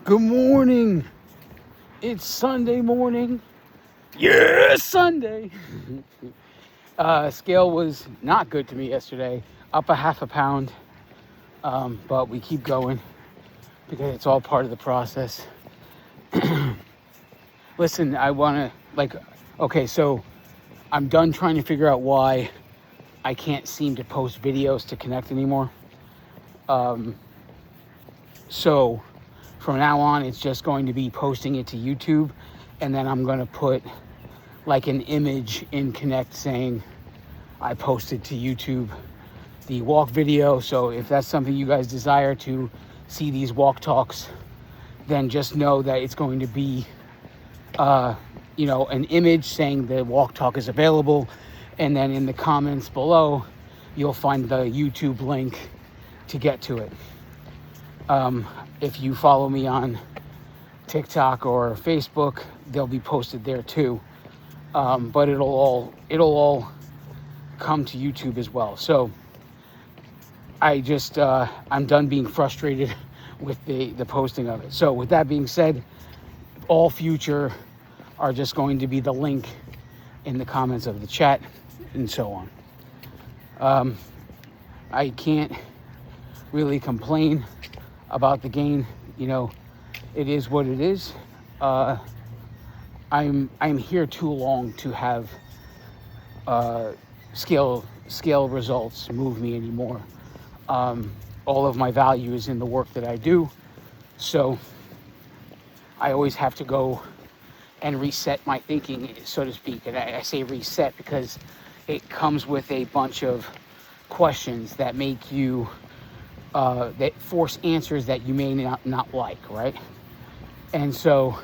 Good morning. It's Sunday morning. Yes, Sunday. Scale was not good to me yesterday. Up a half a pound. But we keep going because it's all part of the process. Listen, I want to, so I'm done trying to figure out why I can't seem to post videos to connect anymore. So from now on, it's just going to be posting it to YouTube, and then I'm going to put like an image in Connect saying I posted to YouTube the walk video. So if that's something you guys desire to see these walk talks, then just know that it's going to be an image saying the walk talk is available, and then in the comments below you'll find the YouTube link to get to it. If you follow me on TikTok or Facebook, they'll be posted there too. But it'll all come to YouTube as well. So I'm done being frustrated with the posting of it. So with that being said, all future are just going to be the link in the comments of the chat and so on. I can't really complain about the gain. It is what it is. I'm here too long to have scale results move me anymore. All of my value is in the work that I do, so I always have to go and reset my thinking, so to speak. And I say reset because it comes with a bunch of questions that make you that force answers that you may not like, right? And so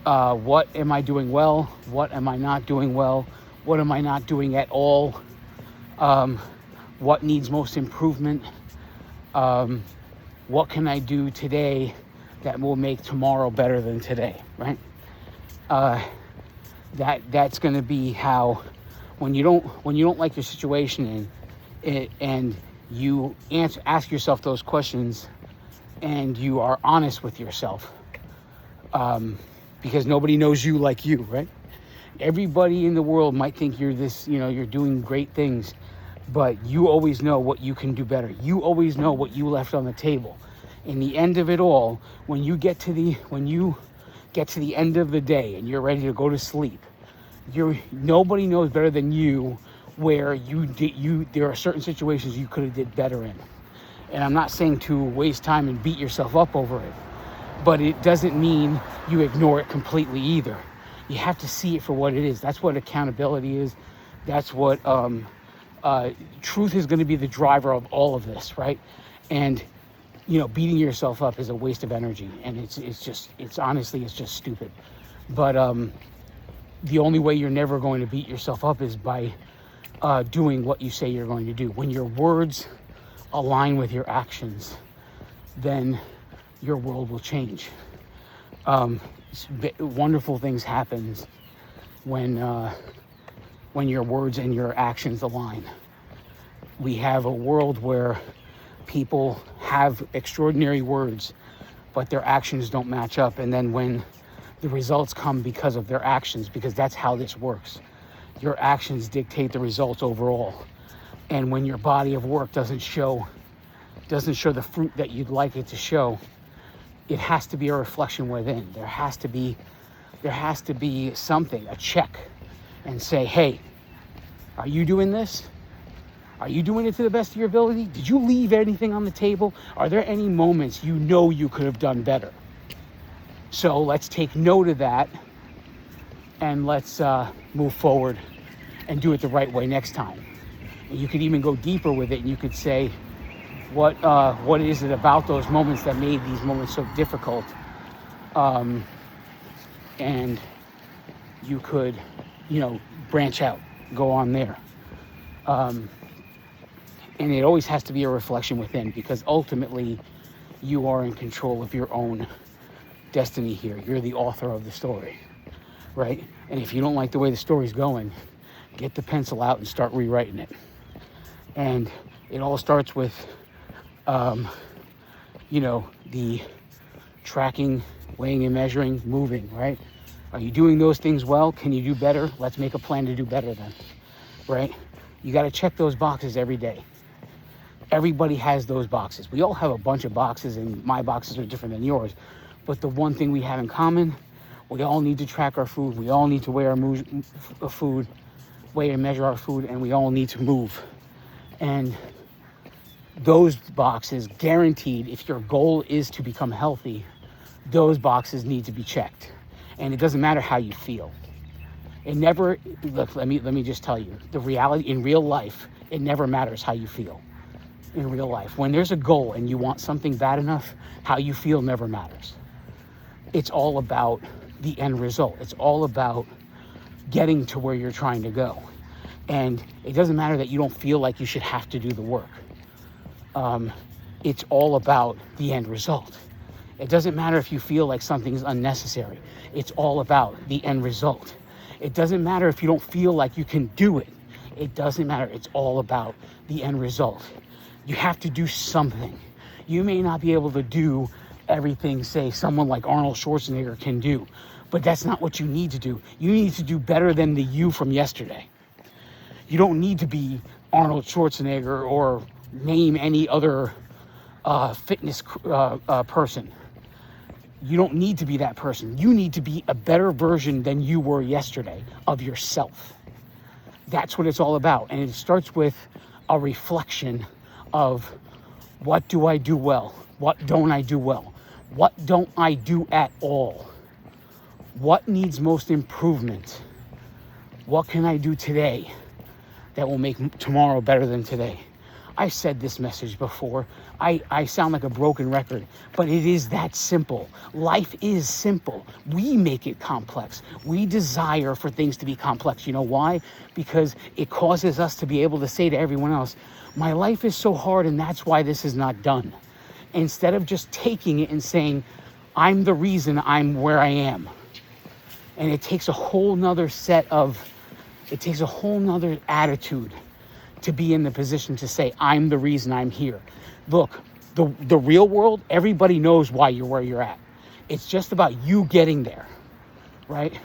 what am I doing well? What am I not doing well? What am I not doing at all? What needs most improvement? What can I do today that will make tomorrow better than today, right? That's going to be how, when you don't like your situation and you ask yourself those questions and you are honest with yourself, because nobody knows you like you, right? Everybody in the world might think you're this, you're doing great things, but you always know what you can do better. You always know what you left on the table. In the end of it all, when you get to the end of the day and you're ready to go to sleep, nobody knows better than you where there are certain situations you could have did better in. And I'm not saying to waste time and beat yourself up over it, but it doesn't mean you ignore it completely either. You have to see it for what it is. That's what accountability is. That's what truth is going to be the driver of all of this, right? And beating yourself up is a waste of energy, and it's honestly just stupid. But the only way you're never going to beat yourself up is by doing what you say you're going to do. When your words align with your actions, then your world will change. Wonderful things happen when your words and your actions align. We have a world where people have extraordinary words, but their actions don't match up. And then when the results come because of their actions, because that's how this works. Your actions dictate the results overall. And when your body of work doesn't show the fruit that you'd like it to show, it has to be a reflection within. There has to be something, a check, and say, hey, are you doing this? Are you doing it to the best of your ability? Did you leave anything on the table? Are there any moments you could have done better? So let's take note of that, and let's move forward and do it the right way next time. And you could even go deeper with it, and you could say, what is it about those moments that made these moments so difficult? And you could, branch out, go on there. And it always has to be a reflection within, because ultimately you are in control of your own destiny here. You're the author of the story, right? And if you don't like the way the story's going, get the pencil out and start rewriting it. And it all starts with, the tracking, weighing and measuring, moving, right? Are you doing those things well? Can you do better? Let's make a plan to do better then, right? You got to check those boxes every day. Everybody has those boxes. We all have a bunch of boxes, and my boxes are different than yours. But the one thing we have in common, we all need to track our food. We all need to weigh our food, weigh and measure our food, and we all need to move. And those boxes, guaranteed, if your goal is to become healthy, those boxes need to be checked. And it doesn't matter how you feel. It never, look, let me just tell you, the reality in real life, it never matters how you feel. In real life, when there's a goal and you want something bad enough, how you feel never matters. It's all about the end result. It's all about getting to where you're trying to go. And it doesn't matter that you don't feel like you should have to do the work. It's all about the end result. It doesn't matter if you feel like something is unnecessary. It's all about the end result. It doesn't matter if you don't feel like you can do it. It doesn't matter. It's all about the end result. You have to do something. You may not be able to do everything, say, someone like Arnold Schwarzenegger can do, but that's not what you need to do. You need to do better than the you from yesterday. You don't need to be Arnold Schwarzenegger or name any other fitness person. You don't need to be that person. You need to be a better version than you were yesterday of yourself. That's what it's all about. And it starts with a reflection of, what do I do well? What don't I do well? What don't I do at all? What needs most improvement? What can I do today that will make tomorrow better than today? I said this message before. I sound like a broken record, but it is that simple. Life is simple. We make it complex. We desire for things to be complex. You know why? Because it causes us to be able to say to everyone else, my life is so hard and that's why this is not done. Instead of just taking it and saying, I'm the reason I'm where I am. And it takes a whole nother attitude to be in the position to say, I'm the reason I'm here. Look, the real world, everybody knows why you're where you're at. It's just about you getting there, right?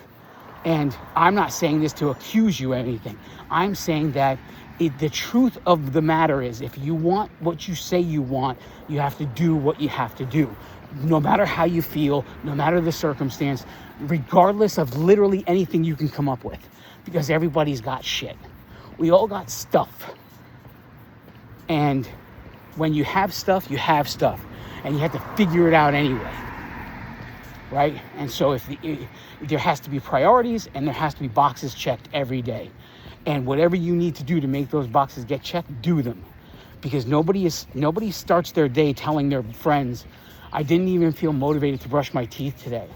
And I'm not saying this to accuse you of anything. I'm saying that the truth of the matter is, if you want what you say you want, you have to do what you have to do. No matter how you feel, no matter the circumstance, regardless of literally anything you can come up with, because everybody's got shit. We all got stuff. And when you have stuff, and you have to figure it out anyway, right? And so if there has to be priorities, and there has to be boxes checked every day. And whatever you need to do to make those boxes get checked, do them. Because nobody starts their day telling their friends, I didn't even feel motivated to brush my teeth today.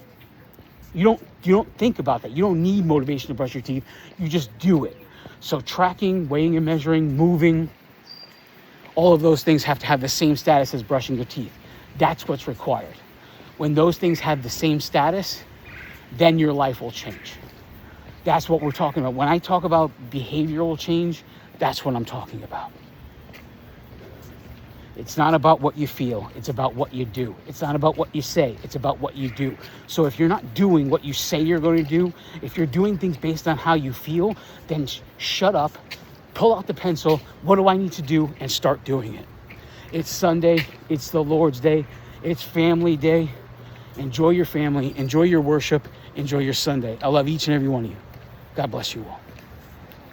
You don't think about that. You don't need motivation to brush your teeth. You just do it. So tracking, weighing and measuring, moving, all of those things have to have the same status as brushing your teeth. That's what's required. When those things have the same status, then your life will change. That's what we're talking about. When I talk about behavioral change, that's what I'm talking about. It's not about what you feel. It's about what you do. It's not about what you say. It's about what you do. So if you're not doing what you say you're going to do, if you're doing things based on how you feel, then shut up, pull out the pencil. What do I need to do? And start doing it. It's Sunday. It's the Lord's Day. It's family day. Enjoy your family. Enjoy your worship. Enjoy your Sunday. I love each and every one of you. God bless you all.